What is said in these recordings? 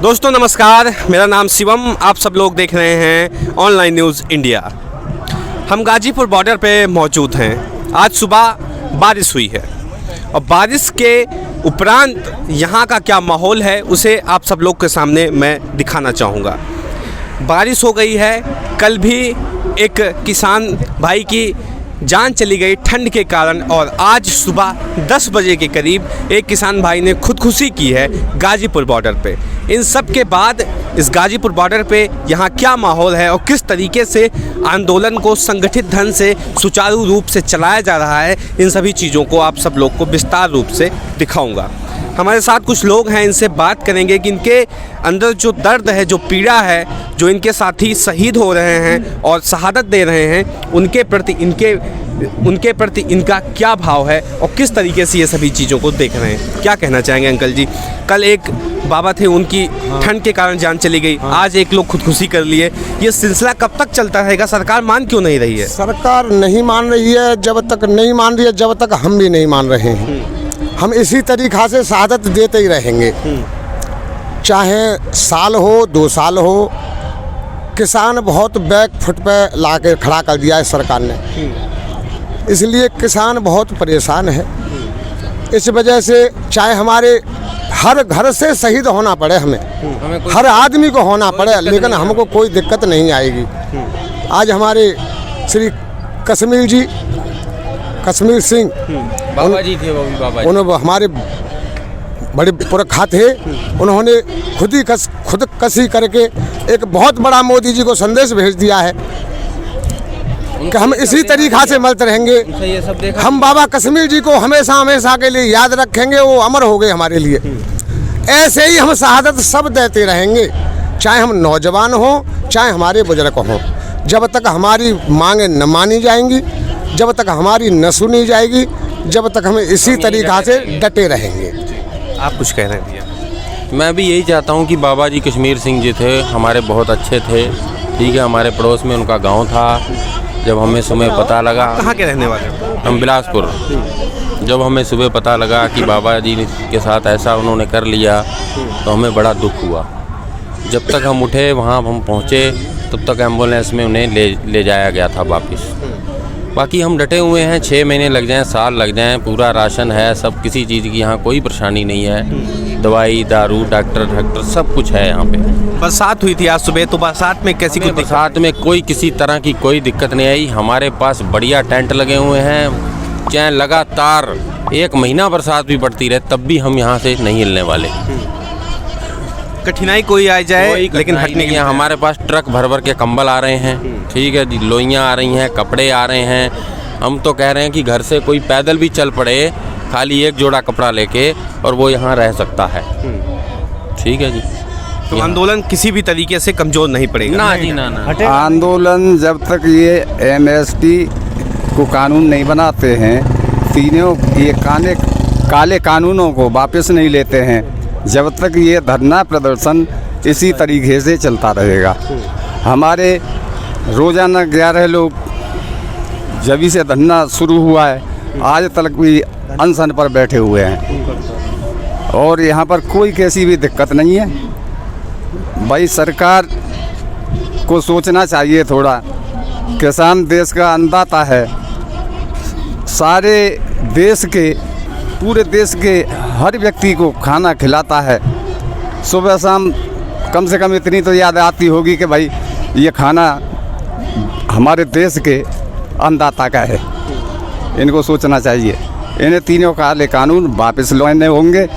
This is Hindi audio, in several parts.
दोस्तों नमस्कार, मेरा नाम शिवम। आप सब लोग देख रहे हैं ऑनलाइन न्यूज़ इंडिया। हम गाजीपुर बॉर्डर पे मौजूद हैं। आज सुबह बारिश हुई है और बारिश के उपरांत यहाँ का क्या माहौल है उसे आप सब लोग के सामने मैं दिखाना चाहूँगा। बारिश हो गई है। कल भी एक किसान भाई की जान चली गई ठंड के कारण और आज सुबह 10 बजे के करीब एक किसान भाई ने खुदकुशी की है गाजीपुर बॉर्डर पे। इन सब के बाद इस गाजीपुर बॉर्डर पे यहाँ क्या माहौल है और किस तरीके से आंदोलन को संगठित ढंग से सुचारू रूप से चलाया जा रहा है, इन सभी चीज़ों को आप सब लोग को विस्तार रूप से दिखाऊंगा। हमारे साथ कुछ लोग हैं, इनसे बात करेंगे कि इनके अंदर जो दर्द है, जो पीड़ा है, जो इनके साथी शहीद हो रहे हैं और शहादत दे रहे हैं, उनके प्रति इनका क्या भाव है और किस तरीके से ये सभी चीज़ों को देख रहे हैं। क्या कहना चाहेंगे अंकल जी? कल एक बाबा थे, उनकी ठंड के कारण जान चली गई। आज एक लोग खुदकुशी कर लिए। ये सिलसिला कब तक चलता रहेगा? सरकार मान क्यों नहीं रही है? सरकार नहीं मान रही है। जब तक नहीं मान रही है, जब तक हम भी नहीं मान रहे हैं। हम इसी तरीक़ा से शहादत देते ही रहेंगे, चाहे साल हो 2 साल हो। किसान बहुत बैक फुट पे ला के खड़ा कर दिया है सरकार ने, इसलिए किसान बहुत परेशान है। इस वजह से चाहे हमारे हर घर से शहीद होना पड़े, हमें हर आदमी को होना पड़े, लेकिन हमको कोई दिक्कत नहीं आएगी। आज हमारे श्री कश्मीर सिंह बाबा जी थे, वो भी बाबा जी। उन्होंने हमारे बड़े पुरखा थे। उन्होंने खुदकशी करके एक बहुत बड़ा मोदी जी को संदेश भेज दिया है कि हम इसी तरीक़ा से मरते रहेंगे। हम बाबा कश्मीर जी को हमेशा हमेशा के लिए याद रखेंगे। वो अमर हो गए हमारे लिए। ऐसे ही हम शहादत सब देते रहेंगे, चाहे हम नौजवान हों, चाहे हमारे बुजुर्ग हों। जब तक हमारी मांगें न मानी जाएंगी, जब तक हमारी न सुनी जाएगी, जब तक हम इसी तरीक़ा से डटे रहेंगे। आप कुछ कह रहे हैं भैया? मैं भी यही चाहता हूँ कि बाबा जी कश्मीर सिंह जी थे, हमारे बहुत अच्छे थे। ठीक है, हमारे पड़ोस में उनका गांव था। जब हमें सुबह पता लगा, कहाँ के रहने वाले? हम बिलासपुर। जब हमें सुबह पता लगा कि बाबा जी के साथ ऐसा उन्होंने कर लिया तो हमें बड़ा दुख हुआ। जब तक हम उठे वहाँ हम पहुँचे तब तक एम्बुलेंस में उन्हें ले जाया गया था वापस। बाकी हम डटे हुए हैं। 6 महीने लग जाएं, साल लग जाएं, पूरा राशन है, सब किसी चीज़ की यहाँ कोई परेशानी नहीं है। दवाई दारू डॉक्टर सब कुछ है यहाँ पे। बरसात हुई थी आज सुबह, तो बरसात में कैसी कुछ बरसात में कोई किसी तरह की कोई दिक्कत नहीं आई। हमारे पास बढ़िया टेंट लगे हुए हैं। चाहे लगातार 1 महीना बरसात भी पड़ती रहे तब भी हम यहाँ से नहीं हिलने वाले। कठिनाई कोई आ जाए लेकिन हटने के लिए हमारे पास ट्रक भर भर के कंबल आ रहे हैं। ठीक है जी, लोइयाँ आ रही हैं, कपड़े आ रहे हैं। हम तो कह रहे हैं कि घर से कोई पैदल भी चल पड़े खाली 1 जोड़ा कपड़ा लेके और वो यहाँ रह सकता है। ठीक है जी। तो आंदोलन किसी भी तरीके से कमज़ोर नहीं पड़ेगा? ना जी ना। आंदोलन जब तक ये MST को कानून नहीं बनाते हैं, तीनों ये काले कानूनों को वापस नहीं लेते हैं, जब तक ये धरना प्रदर्शन इसी तरीके से चलता रहेगा। हमारे रोज़ाना 11 लोग जब से धरना शुरू हुआ है आज तक भी अनशन पर बैठे हुए हैं और यहाँ पर कोई कैसी भी दिक्कत नहीं है। भाई सरकार को सोचना चाहिए थोड़ा। किसान देश का अन्नदाता है। सारे देश के, पूरे देश के हर व्यक्ति को खाना खिलाता है। सुबह शाम कम से कम इतनी तो याद आती होगी कि भाई ये खाना हमारे देश के अन्नदाता का है। इनको सोचना चाहिए। इन्हें तीनों काले कानून वापस लेने होंगे।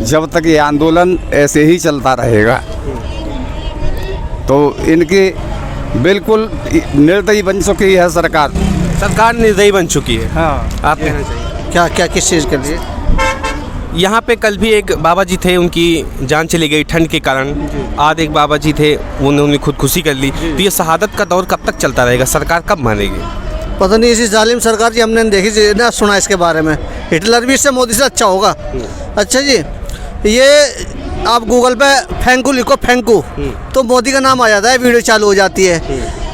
जब तक ये आंदोलन ऐसे ही चलता रहेगा तो इनके बिल्कुल निर्दयी बन चुकी है सरकार। सरकार निर्दयी बन चुकी है। हाँ, आप कहना चाहिए क्या किस चीज़ के लिए? यहाँ पे कल भी एक बाबा जी थे, उनकी जान चली गई ठंड के कारण। आज एक बाबा जी थे, उन्होंने खुदकुशी कर ली। तो ये शहादत का दौर कब तक चलता रहेगा? सरकार कब मानेगी? पता नहीं। इसी जालिम सरकार जी हमने देखी ना सुना इसके बारे में। हिटलर भी इससे मोदी से अच्छा होगा। अच्छा जी, ये आप गूगल पे फेंकू लिखो, फेंकू, तो मोदी का नाम आ जाता है, वीडियो चालू हो जाती है।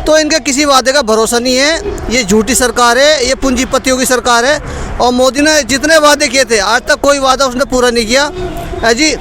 तो इनका किसी वादे का भरोसा नहीं है। ये झूठी सरकार है, ये पूंजीपतियों की सरकार है। और मोदी ने जितने वादे किए थे आज तक कोई वादा उसने पूरा नहीं किया है जी।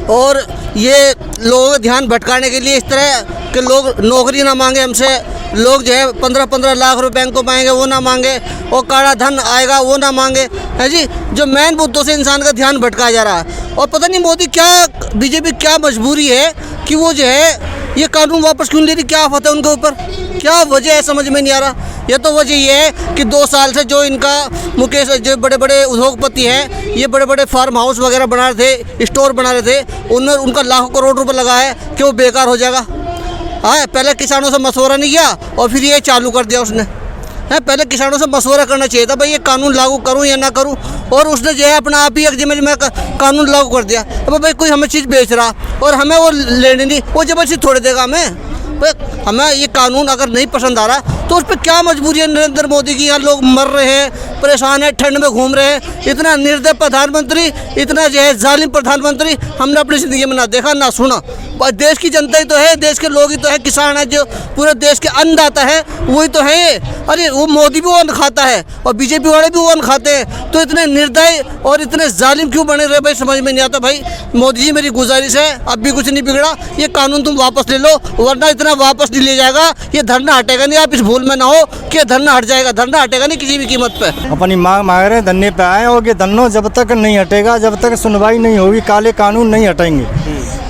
और ये लोगों का ध्यान भटकाने के लिए इस तरह कि लोग नौकरी ना मांगे हमसे, लोग जो है 15-15 लाख रुपए बैंक को पाएंगे वो ना मांगे, और काला धन आएगा वो ना मांगे, है जी। जो मेन मुद्दों से इंसान का ध्यान भटकाया जा रहा है। और पता नहीं मोदी क्या, बीजेपी क्या मजबूरी है कि वो जो है ये कानून वापस क्यों ले रही, क्या आफत है उनके ऊपर, क्या वजह है समझ में नहीं आ रहा। ये तो वजह ये है कि 2 साल से जो इनका मुकेश, जो बड़े बड़े उद्योगपति हैं, ये बड़े बड़े फार्म हाउस वगैरह बना रहे थे, स्टोर बना रहे थे, उनमें उनका लाखों करोड़ रुपए लगा है कि वो बेकार हो जाएगा। हाँ, पहले किसानों से मशवरा नहीं किया और फिर ये चालू कर दिया उसने। है, पहले किसानों से मशवरा करना चाहिए था, भाई ये कानून लागू करूं या ना करूं, और उसने जो है अपना आप ही एक जिम्मे में कानून लागू कर दिया। अब भाई कोई हमें चीज़ बेच रहा और हमें वो लेने नहीं, वो जबरदस्ती थोड़े देगा हमें। हमें ये कानून अगर नहीं पसंद आ रहा तो उस पर क्या मजबूरी है नरेंद्र मोदी की। यहाँ लोग मर रहे हैं, परेशान है, ठंड में घूम रहे हैं। इतना निर्दय प्रधानमंत्री, इतना जो है जालिम प्रधानमंत्री हमने अपनी ज़िंदगी में ना देखा ना सुना। देश की जनता ही तो है, देश के लोग ही तो है, किसान है, जो पूरे देश के अन्नदाता है वही तो है ये। अरे वो मोदी भी वो अन्न खाता है और बीजेपी वाले भी वो अन्न खाते हैं, तो इतने निर्दय और इतने जालिम क्यों बने रहे भाई, समझ में नहीं आता। भाई मोदी जी मेरी गुजारिश है, अब भी कुछ नहीं बिगड़ा, ये कानून तुम वापस ले लो, वरना इतना वापस नहीं ले जाएगा, ये धरना हटेगा नहीं। आप इस भूल में ना हो कि धरना हट जाएगा, धरना हटेगा नहीं किसी भी कीमत पे। अपनी मांग मांग रहे हैं, धरने पे आए, और ये धरना जब तक नहीं हटेगा, जब तक सुनवाई नहीं होगी, काले कानून नहीं हटेंगे,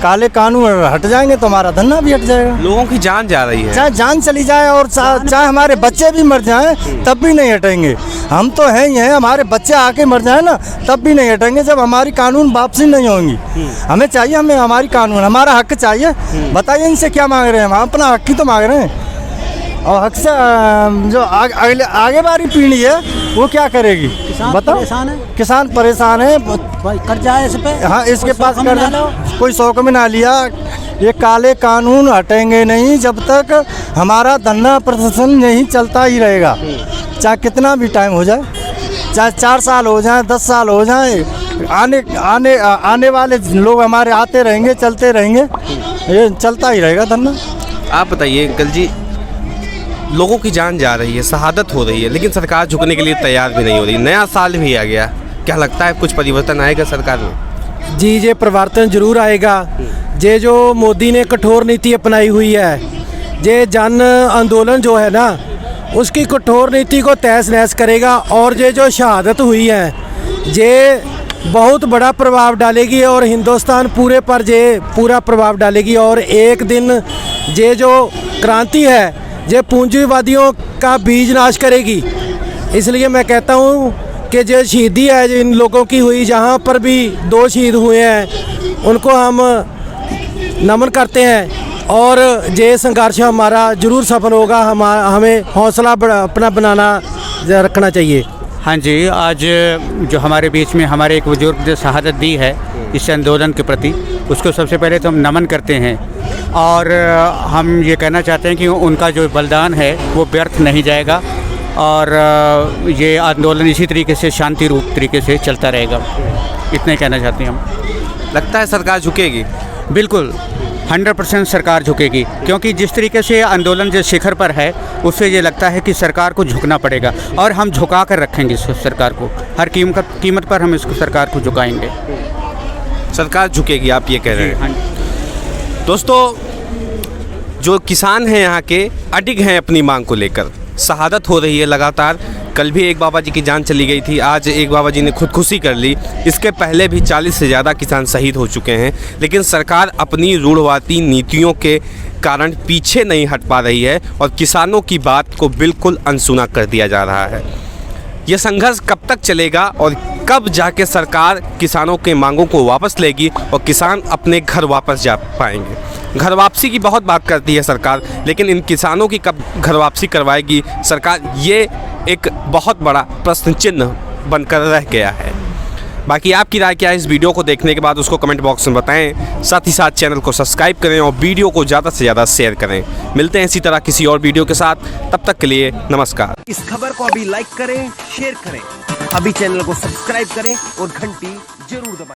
काले कानून हट जाएंगे तो हमारा धरना भी हट जाएगा। लोगों की जान जा रही है, चाहे जान चली जाए और चाहे हमारे बच्चे भी मर जाएं तब भी नहीं हटेंगे। हम तो हैं ही हैं, हमारे बच्चे आके मर जाए ना तब भी नहीं हटेंगे जब हमारी कानून वापसी नहीं होंगी। हमें चाहिए, हमें हमारी कानून, हमारा हक चाहिए। बताइए इनसे क्या मांग रहे हैं, हम अपना हक ही तो मांग रहे हैं। और हक से जो आगे वाली पीढ़ी है वो क्या करेगी बताओ। किसान परेशान है, कर्जा है इस पे। हाँ, इसके पास कर्जा, कोई शौक में ना लिया। ये काले कानून हटेंगे नहीं जब तक हमारा धरना प्रदर्शन नहीं चलता ही रहेगा, चाहे कितना भी टाइम हो जाए, चाहे 4 साल हो जाए, 10 साल हो जाए, आने वाले लोग हमारे आते रहेंगे, चलते रहेंगे, ये चलता ही रहेगा धरना। आप बताइए अंकल जी, लोगों की जान जा रही है, शहादत हो रही है, लेकिन सरकार झुकने के लिए तैयार भी नहीं हो रही। नया साल भी आ गया, क्या लगता है कुछ परिवर्तन आएगा सरकार में? जी, ये परिवर्तन जरूर आएगा। ये जो मोदी ने कठोर नीति अपनाई हुई है, ये जन आंदोलन जो है ना, उसकी कठोर नीति को तहस नहस करेगा, और ये जो शहादत हुई है ये बहुत बड़ा प्रभाव डालेगी और हिंदुस्तान पूरे पर ये पूरा प्रभाव डालेगी। और एक दिन ये जो क्रांति है ये पूंजीवादियों का बीज नाश करेगी। इसलिए मैं कहता हूँ कि जो शहीदी है जो इन लोगों की हुई, जहाँ पर भी 2 शहीद हुए हैं उनको हम नमन करते हैं, और ये संघर्ष हमारा जरूर सफल होगा। हमें हौसला अपना बनाना रखना चाहिए। हाँ जी, आज जो हमारे बीच में हमारे एक बुजुर्ग ने शहादत दी है इस आंदोलन के प्रति, उसको सबसे पहले तो हम नमन करते हैं, और हम ये कहना चाहते हैं कि उनका जो बलिदान है वो व्यर्थ नहीं जाएगा, और ये आंदोलन इसी तरीके से शांति रूप तरीके से चलता रहेगा। इतना ही कहना चाहते हैं हम। लगता है सरकार झुकेगी? बिल्कुल 100% सरकार झुकेगी, क्योंकि जिस तरीके से आंदोलन जो शिखर पर है उससे ये लगता है कि सरकार को झुकना पड़ेगा, और हम झुका कर रखेंगे इस सरकार को, हर कीमत पर हम इसको सरकार को झुकाएंगे। सरकार झुकेगी आप ये कह रहे हैं? हाँ। दोस्तों, जो किसान हैं यहाँ के अडिग हैं अपनी मांग को लेकर, शहादत हो रही है लगातार। कल भी एक बाबा जी की जान चली गई थी, आज एक बाबा जी ने खुदकुशी कर ली। इसके पहले भी 40 से ज़्यादा किसान शहीद हो चुके हैं, लेकिन सरकार अपनी रूढ़वादी नीतियों के कारण पीछे नहीं हट पा रही है और किसानों की बात को बिल्कुल अनसुना कर दिया जा रहा है। ये संघर्ष कब तक चलेगा और कब जाके सरकार किसानों के मांगों को वापस लेगी और किसान अपने घर वापस जा पाएंगे? घर वापसी की बहुत बात करती है सरकार, लेकिन इन किसानों की कब घर वापसी करवाएगी सरकार, ये एक बहुत बड़ा प्रश्न चिन्ह बनकर रह गया है। बाकी आपकी राय क्या है इस वीडियो को देखने के बाद, उसको कमेंट बॉक्स में बताएं। साथ ही साथ चैनल को सब्सक्राइब करें और वीडियो को ज़्यादा से ज़्यादा शेयर करें। मिलते हैं इसी तरह किसी और वीडियो के साथ, तब तक के लिए नमस्कार। इस खबर को अभी लाइक करें, शेयर करें, अभी चैनल को सब्सक्राइब करें और घंटी जरूर दबाएं।